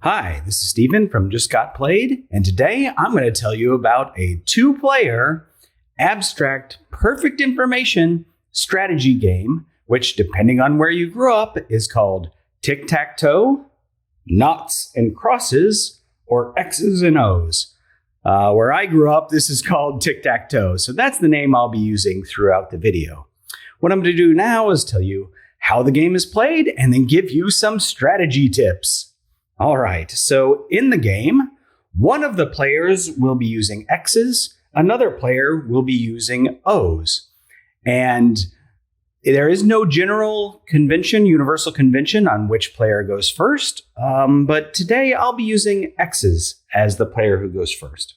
Hi, this is Stephen from Just Got Played, and today I'm going to tell you about a two-player, abstract, perfect information strategy game, which, depending on where you grew up, is called Tic-Tac-Toe, Naughts and Crosses, or X's and O's. Where I grew up, this is called Tic-Tac-Toe, so that's the name I'll be using throughout the video. What I'm going to do now is tell you how the game is played and then give you some strategy tips. All right, so in the game, one of the players will be using X's, another player will be using O's. And there is no general convention, universal convention on which player goes first, but today I'll be using X's as the player who goes first.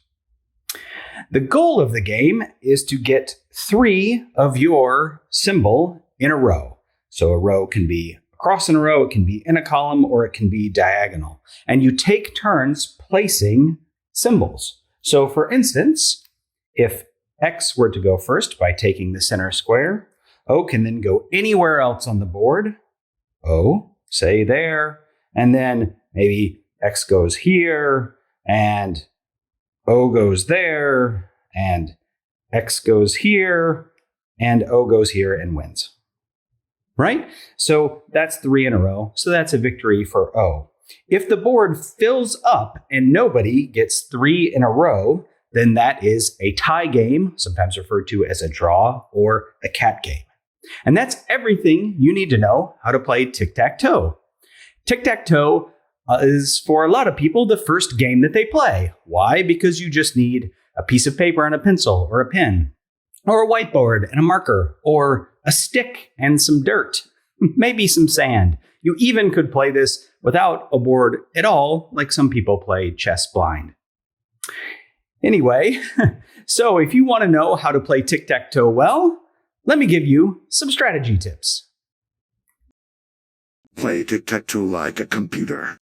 The goal of the game is to get 3 of your symbol in a row. So a row can be across in a row, it can be in a column, or it can be diagonal. And you take turns placing symbols. So for instance, if X were to go first by taking the center square, O can then go anywhere else on the board. O, say there, and then maybe X goes here, and O goes there, and X goes here, and O goes here and wins. Right? So that's 3 in a row. So that's a victory for O. If the board fills up and nobody gets 3 in a row, then that is a tie game, sometimes referred to as a draw or a cat game. And that's everything you need to know how to play tic-tac-toe. Tic-tac-toe is, for a lot of people, the first game that they play. Why? Because you just need a piece of paper and a pencil or a pen, or a whiteboard and a marker, or a stick and some dirt, maybe some sand. You even could play this without a board at all, like some people play chess blind. Anyway, so if you want to know how to play tic-tac-toe well, let me give you some strategy tips. Play tic-tac-toe like a computer.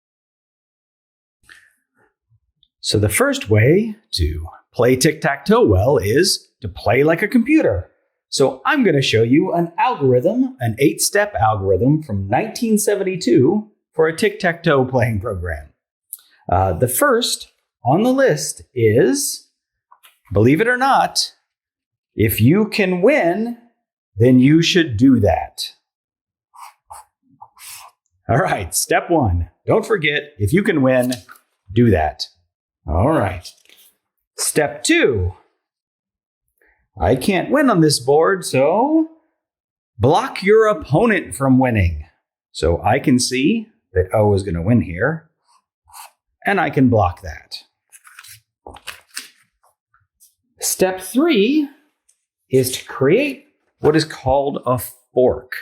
So the first way to play tic-tac-toe well is to play like a computer. So I'm going to show you an algorithm, an 8-step algorithm from 1972 for a tic-tac-toe playing program. The first on the list is, believe it or not, if you can win, then you should do that. All right, step 1. Don't forget, if you can win, do that. All right. Step 2. I can't win on this board, so block your opponent from winning. So I can see that O is going to win here, and I can block that. Step 3 is to create what is called a fork.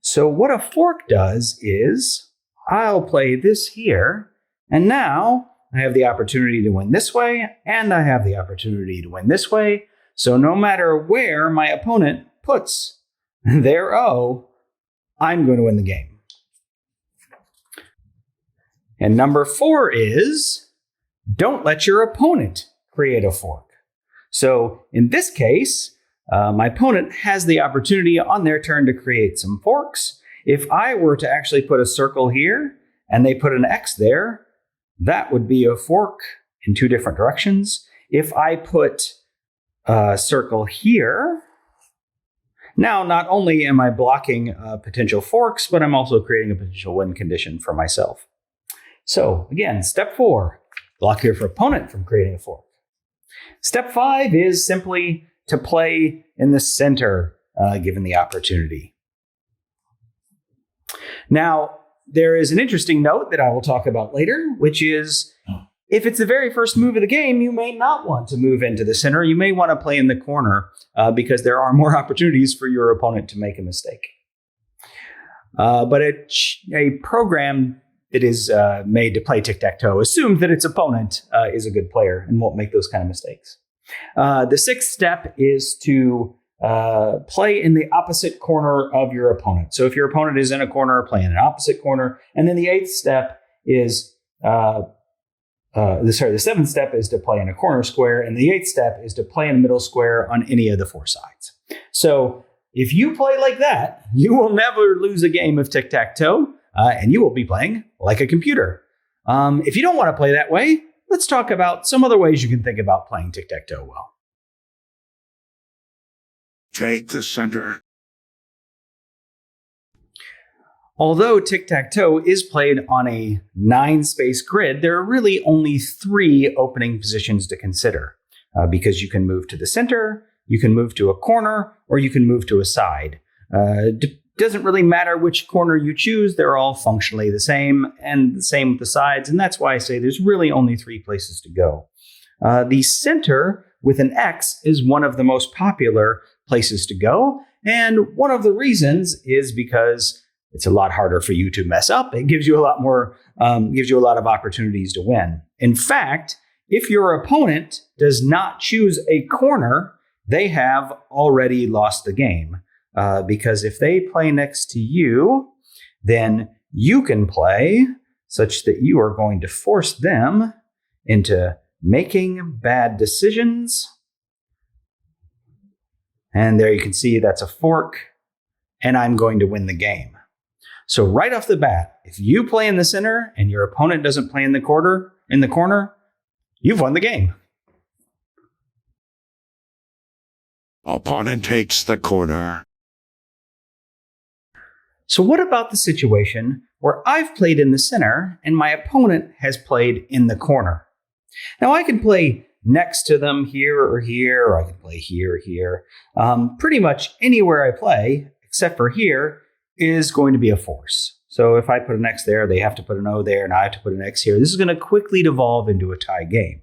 So what a fork does is, I'll play this here, and now I have the opportunity to win this way, and I have the opportunity to win this way. So no matter where my opponent puts their O, I'm going to win the game. And number 4 is, don't let your opponent create a fork. So in this case, my opponent has the opportunity on their turn to create some forks. If I were to actually put a circle here and they put an X there, that would be a fork in 2 different directions. If I put a circle here, now not only am I blocking potential forks, but I'm also creating a potential win condition for myself. So again, step 4, block your opponent from creating a fork. Step 5 is simply to play in the center, given the opportunity. Now, there is an interesting note that I will talk about later, which is, if it's the very first move of the game, you may not want to move into the center. You may want to play in the corner because there are more opportunities for your opponent to make a mistake. But a program that is made to play tic-tac-toe assumes that its opponent is a good player and won't make those kind of mistakes. The 6th step is to play in the opposite corner of your opponent. So if your opponent is in a corner, play in an opposite corner. And then the 8th step is the 7th step is to play in a corner square, and the 8th step is to play in a middle square on any of the 4 sides. So if you play like that, you will never lose a game of tic-tac-toe, and you will be playing like a computer. If you don't want to play that way, let's talk about some other ways you can think about playing tic-tac-toe well. Take the center. Although tic-tac-toe is played on a 9-space grid, there are really only 3 opening positions to consider, because you can move to the center, you can move to a corner, or you can move to a side. Doesn't really matter which corner you choose, they're all functionally the same, and the same with the sides, and that's why I say there's really only 3 places to go. The center with an X is one of the most popular places to go, and one of the reasons is because it's a lot harder for you to mess up. It gives you a lot more, gives you a lot of opportunities to win. In fact, if your opponent does not choose a corner, they have already lost the game. Because if they play next to you, then you can play such that you are going to force them into making bad decisions. And there you can see that's a fork, and I'm going to win the game. So right off the bat, if you play in the center and your opponent doesn't play in the corner, you've won the game. Opponent takes the corner. So what about the situation where I've played in the center and my opponent has played in the corner? Now I can play next to them here, or I can play here or here. Pretty much anywhere I play, except for here, is going to be a force. So if I put an X there, they have to put an O there, and I have to put an X here. This is going to quickly devolve into a tie game.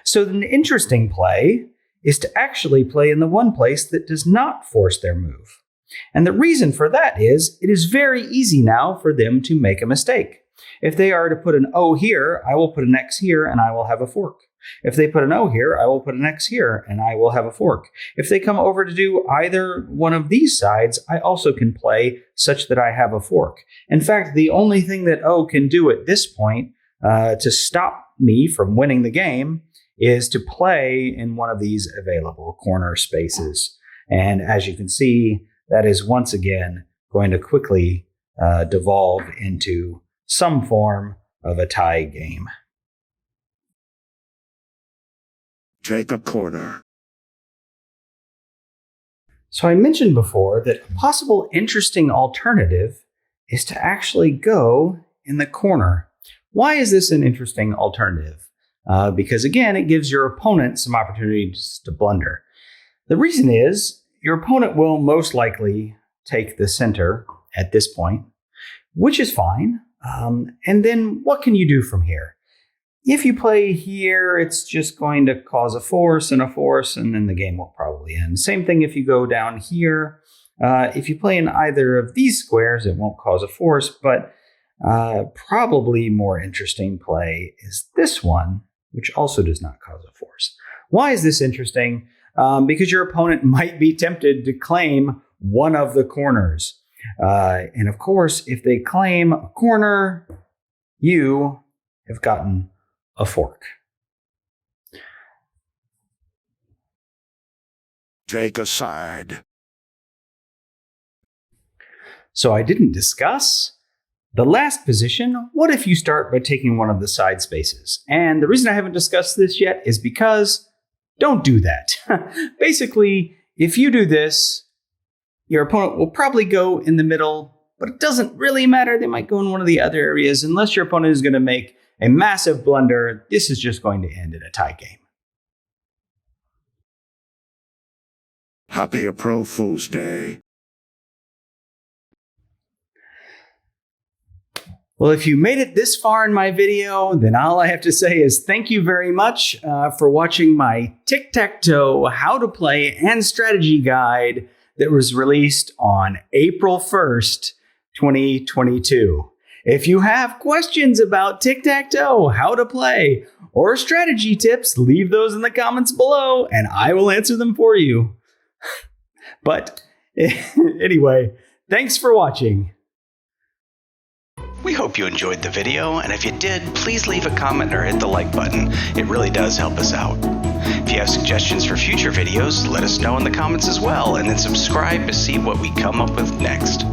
So an interesting play is to actually play in the one place that does not force their move. And the reason for that is it is very easy now for them to make a mistake. If they are to put an O here, I will put an X here, and I will have a fork. If they put an O here, I will put an X here, and I will have a fork. If they come over to do either one of these sides, I also can play such that I have a fork. In fact, the only thing that O can do at this point to stop me from winning the game is to play in one of these available corner spaces. And as you can see, that is once again going to quickly devolve into some form of a tie game. Take a corner. So I mentioned before that a possible interesting alternative is to actually go in the corner. Why is this an interesting alternative? Because again, it gives your opponent some opportunities to blunder. The reason is your opponent will most likely take the center at this point, which is fine. And then what can you do from here? If you play here, it's just going to cause a force, and then the game will probably end. Same thing if you go down here. If you play in either of these squares, it won't cause a force, but probably more interesting play is this one, which also does not cause a force. Why is this interesting? Because your opponent might be tempted to claim one of the corners. And of course, if they claim a corner, you have gotten a fork. Take a side. So I didn't discuss the last position. What if you start by taking one of the side spaces? And the reason I haven't discussed this yet is because don't do that. Basically, if you do this, your opponent will probably go in the middle, but it doesn't really matter. They might go in one of the other areas. Unless your opponent is going to make a massive blunder, this is just going to end in a tie game. Happy April Fool's Day. Well, if you made it this far in my video, then all I have to say is thank you very much for watching my Tic-Tac-Toe How to Play and Strategy Guide that was released on April 1st, 2022. If you have questions about Tic-Tac-Toe, how to play, or strategy tips, leave those in the comments below and I will answer them for you. But anyway, thanks for watching. We hope you enjoyed the video, and if you did, please leave a comment or hit the like button. It really does help us out. If you have suggestions for future videos, let us know in the comments as well, and then subscribe to see what we come up with next.